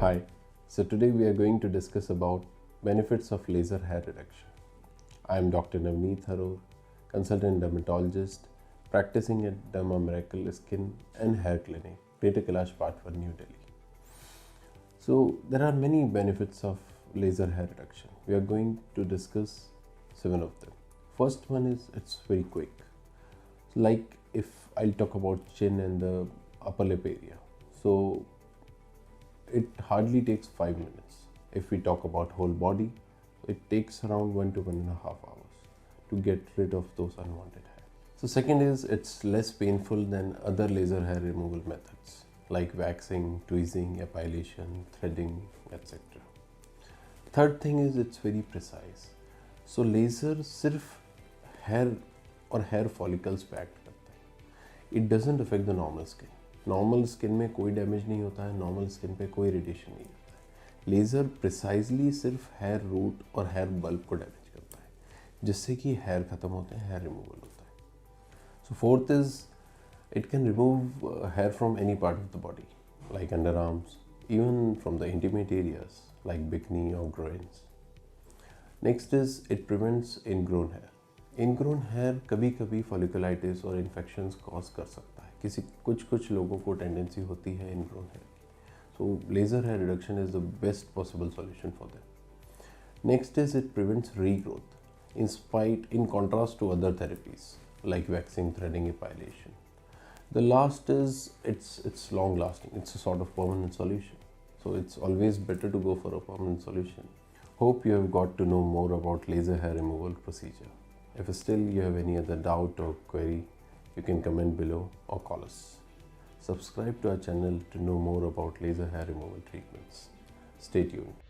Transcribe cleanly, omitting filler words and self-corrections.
Hi, so today we are going to discuss about benefits of laser hair reduction. I am Dr. Navneet Tharoor, consultant dermatologist, practicing at Derma Miracle Skin and Hair Clinic, Greater Kailash Part 1, New Delhi. So there are many benefits of laser hair reduction. We are going to discuss 7 of them. First one is it's very quick. Like if I'll talk about chin and the upper lip area. So it hardly takes 5 minutes. If we talk about whole body, it takes around 1 to 1.5 hours to get rid of those unwanted hair. So second is it's less painful than other laser hair removal methods like waxing, tweezing, epilation, threading, etc. Third thing is it's very precise. So laser सिर्फ hair और hair follicles पे act करता है. It doesn't affect the normal skin. Normal skin में कोई damage नहीं होता है, नॉर्मल स्किन पे कोई रेडिएशन नहीं होता है. लेज़र प्रिसाइजली सिर्फ हेयर रूट और हेयर बल्ब को डैमेज करता है, जिससे कि हेयर ख़त्म होते हैं, हेयर रिमूवल होता है. So fourth is it can remove hair from any part of the body like underarms, even from the intimate areas like bikini और groins. Next is it prevents ingrown hair. Ingrown hair कभी कभी folliculitis और infections cause कर सकता है. कुछ लोगों को टेंडेंसी होती है इनग्रोन हेयर की. So laser hair reduction is the best possible solution for them. Next is it prevents regrowth in contrast to other therapies like waxing, threading, epilation. The last is it's long lasting. It's a sort of permanent solution. So it's always better to go for a permanent solution. Hope you have got to know more about laser hair removal procedure. If still you have any other doubt or query, you can comment below or call us. Subscribe to our channel to know more about laser hair removal treatments. Stay tuned.